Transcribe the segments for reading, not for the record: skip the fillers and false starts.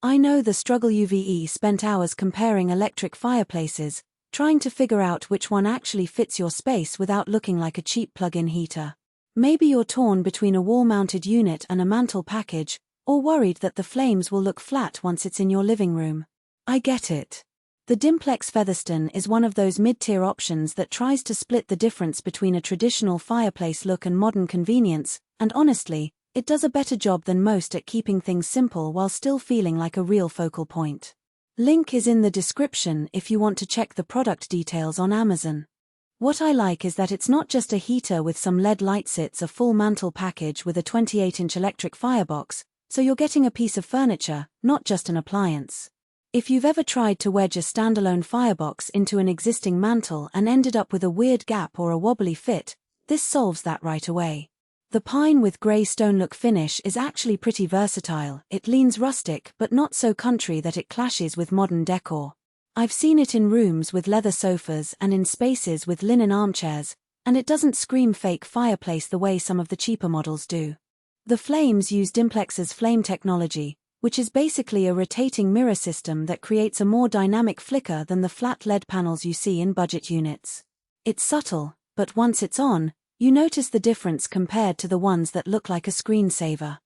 I know the struggle. You've spent hours comparing electric fireplaces, trying to figure out which one actually fits your space without looking like a cheap plug-in heater. Maybe you're torn between a wall-mounted unit and a mantle package, or worried that the flames will look flat once it's in your living room. I get it. The Dimplex Featherston is one of those mid-tier options that tries to split the difference between a traditional fireplace look and modern convenience, and honestly, it does a better job than most at keeping things simple while still feeling like a real focal point. Link is in the description if you want to check the product details on Amazon. What I like is that it's not just a heater with some LED lights, it's a full mantle package with a 28-inch electric firebox, so you're getting a piece of furniture, not just an appliance. If you've ever tried to wedge a standalone firebox into an existing mantle and ended up with a weird gap or a wobbly fit, this solves that right away. The pine with grey stone look finish is actually pretty versatile. It leans rustic but not so country that it clashes with modern decor. I've seen it in rooms with leather sofas and in spaces with linen armchairs, and it doesn't scream fake fireplace the way some of the cheaper models do. The flames use Dimplex's flame technology, which is basically a rotating mirror system that creates a more dynamic flicker than the flat LED panels you see in budget units. It's subtle, but once it's on, you notice the difference compared to the ones that look like a screensaver.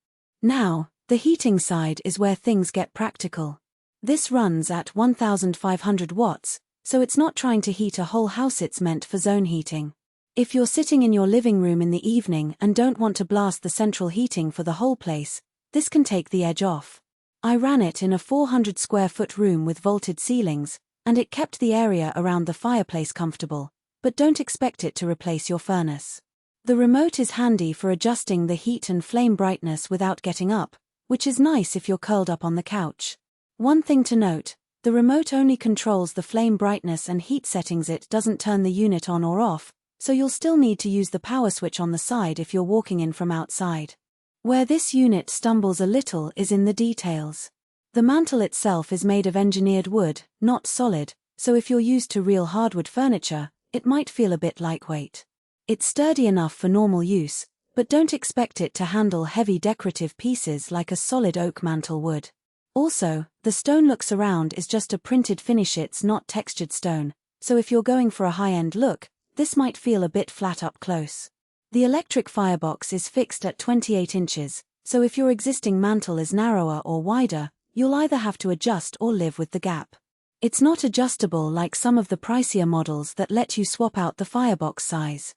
Now, the heating side is where things get practical. This runs at 1,500 watts, so it's not trying to heat a whole house, it's meant for zone heating. If you're sitting in your living room in the evening and don't want to blast the central heating for the whole place, this can take the edge off. I ran it in a 400 square foot room with vaulted ceilings, and it kept the area around the fireplace comfortable, but don't expect it to replace your furnace. The remote is handy for adjusting the heat and flame brightness without getting up, which is nice if you're curled up on the couch. One thing to note, the remote only controls the flame brightness and heat settings, it doesn't turn the unit on or off, so you'll still need to use the power switch on the side if you're walking in from outside. Where this unit stumbles a little is in the details. The mantle itself is made of engineered wood, not solid, so if you're used to real hardwood furniture, it might feel a bit lightweight. It's sturdy enough for normal use, but don't expect it to handle heavy decorative pieces like a solid oak mantle would. Also, the stone look surround is just a printed finish, it's not textured stone, so if you're going for a high-end look, this might feel a bit flat up close. The electric firebox is fixed at 28 inches, so if your existing mantle is narrower or wider, you'll either have to adjust or live with the gap. It's not adjustable like some of the pricier models that let you swap out the firebox size.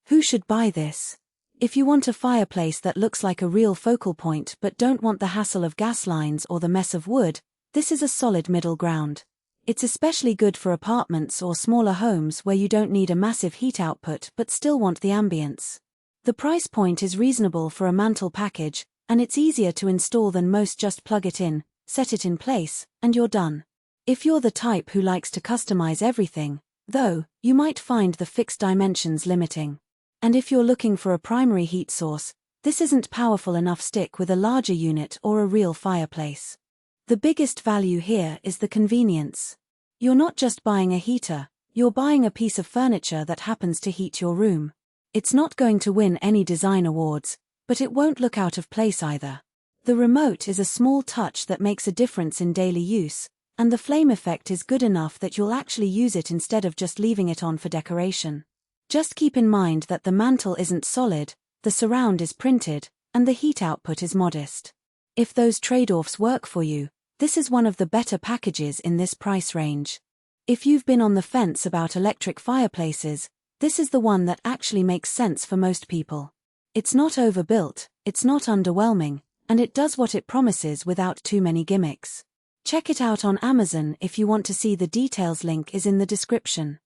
Who should buy this? If you want a fireplace that looks like a real focal point but don't want the hassle of gas lines or the mess of wood, this is a solid middle ground. It's especially good for apartments or smaller homes where you don't need a massive heat output but still want the ambience. The price point is reasonable for a mantle package, and it's easier to install than most. Just plug it in, set it in place, and you're done. If you're the type who likes to customize everything, though, you might find the fixed dimensions limiting. And if you're looking for a primary heat source, this isn't powerful enough. Stick with a larger unit or a real fireplace. The biggest value here is the convenience. You're not just buying a heater, you're buying a piece of furniture that happens to heat your room. It's not going to win any design awards, but it won't look out of place either. The remote is a small touch that makes a difference in daily use, and the flame effect is good enough that you'll actually use it instead of just leaving it on for decoration. Just keep in mind that the mantle isn't solid, the surround is printed, and the heat output is modest. If those trade-offs work for you, this is one of the better packages in this price range. If you've been on the fence about electric fireplaces, this is the one that actually makes sense for most people. It's not overbuilt, it's not underwhelming, and it does what it promises without too many gimmicks. Check it out on Amazon if you want to see the details. Link is in the description.